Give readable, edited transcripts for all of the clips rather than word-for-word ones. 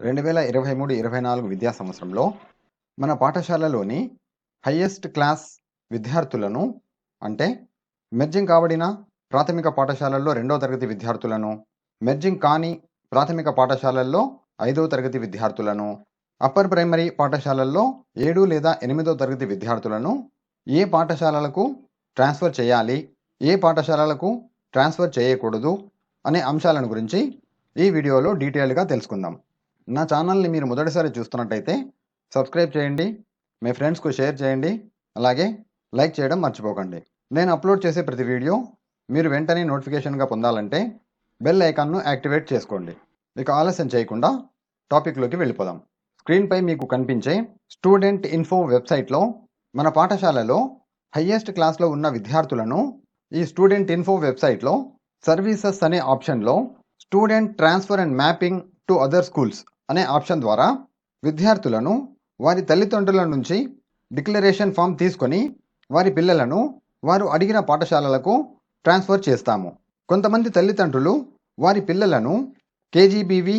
2023-24 విద్యా సంవత్సరంలో మన పాఠశాలలోని హైయెస్ట్ క్లాస్ విద్యార్థులను అంటే మెర్జింగ్ కాబడిన ప్రాథమిక పాఠశాలల్లో 2వ తరగతి విద్యార్థులను, మెర్జింగ్ కాని ప్రాథమిక పాఠశాలల్లో 5వ తరగతి విద్యార్థులను, అప్పర్ ప్రైమరీ పాఠశాలల్లో 7 లేదా 8వ తరగతి విద్యార్థులను ఏ పాఠశాలలకు ట్రాన్స్ఫర్ చేయాలి, ఏ పాఠశాలలకు ట్రాన్స్ఫర్ చేయకూడదు అనే అంశాలను గురించి ఈ వీడియోలో డీటెయిల్గా తెలుసుకుందాం. నా ఛానల్ని మీరు మొదటిసారి చూస్తున్నట్టయితే సబ్స్క్రైబ్ చేయండి, మీ ఫ్రెండ్స్కు షేర్ చేయండి, అలాగే లైక్ చేయడం మర్చిపోకండి. నేను అప్లోడ్ చేసే ప్రతి వీడియో మీరు వెంటనే నోటిఫికేషన్గా పొందాలంటే బెల్ ఐకాన్ను యాక్టివేట్ చేసుకోండి. ఇక ఆలస్యం చేయకుండా టాపిక్లోకి వెళ్ళిపోదాం. స్క్రీన్పై మీకు కనిపించే స్టూడెంట్ ఇన్ఫో వెబ్సైట్లో మన పాఠశాలలో హయ్యెస్ట్ క్లాస్లో ఉన్న విద్యార్థులను ఈ స్టూడెంట్ ఇన్ఫో వెబ్సైట్లో సర్వీసెస్ అనే ఆప్షన్లో student transfer and mapping to other schools అనే ఆప్షన్ ద్వారా విద్యార్థులను వారి తల్లిదండ్రుల నుంచి డిక్లరేషన్ ఫామ్ తీసుకొని వారి పిల్లలను వారు అడిగిన పాఠశాలలకు ట్రాన్స్ఫర్ చేస్తాము. కొంతమంది తల్లిదండ్రులు వారి పిల్లలను కేజీబీవి,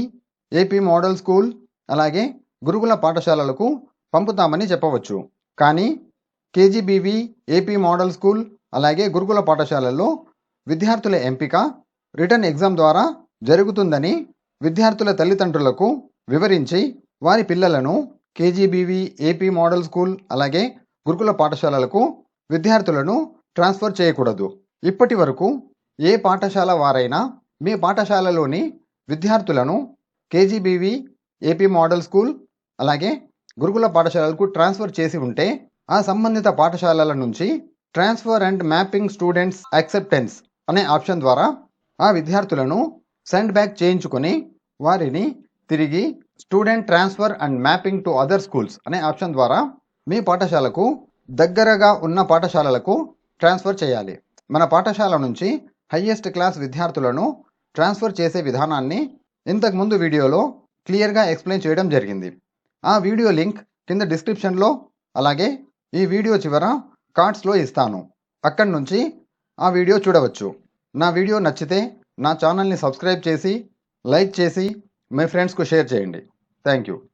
ఏపీ మోడల్ స్కూల్, అలాగే గురుకుల పాఠశాలలకు పంపుతామని చెప్పవచ్చు. కానీ కేజీబీవి, ఏపీ మోడల్ స్కూల్, అలాగే గురుకుల పాఠశాలల్లో విద్యార్థుల ఎంపిక రిటర్న్ ఎగ్జామ్ ద్వారా జరుగుతుందని విద్యార్థుల తల్లిదండ్రులకు వివరించి వారి పిల్లలను కేజీబీవి, ఏపీ మోడల్ స్కూల్, అలాగే గురుకుల పాఠశాలలకు విద్యార్థులను ట్రాన్స్ఫర్ చేయకూడదు. ఇప్పటి వరకు ఏ పాఠశాల వారైనా మీ పాఠశాలలోని విద్యార్థులను కేజీబీవి, ఏపీ మోడల్ స్కూల్, అలాగే గురుకుల పాఠశాలలకు ట్రాన్స్ఫర్ చేసి ఉంటే ఆ సంబంధిత పాఠశాలల నుంచి transfer and mapping students acceptance అనే ఆప్షన్ ద్వారా ఆ విద్యార్థులను సెండ్ బ్యాక్ చేయించుకొని వారిని తిరిగి student transfer and mapping to other schools అనే ఆప్షన్ ద్వారా మీ పాఠశాలకు దగ్గరగా ఉన్న పాఠశాలలకు ట్రాన్స్ఫర్ చేయాలి. మన పాఠశాల నుంచి హయ్యెస్ట్ క్లాస్ విద్యార్థులను ట్రాన్స్ఫర్ చేసే విధానాన్ని ఇంతకుముందు వీడియోలో క్లియర్గా ఎక్స్ప్లెయిన్ చేయడం జరిగింది. ఆ వీడియో లింక్ కింద డిస్క్రిప్షన్లో, అలాగే ఈ వీడియో చివర కార్డ్స్లో ఇస్తాను. అక్కడి నుంచి ఆ వీడియో చూడవచ్చు. నా వీడియో నచ్చితే నా ఛానల్ని సబ్స్క్రైబ్ చేసి, లైక్ చేసి, మీ ఫ్రెండ్స్కు షేర్ చేయండి. Thank you.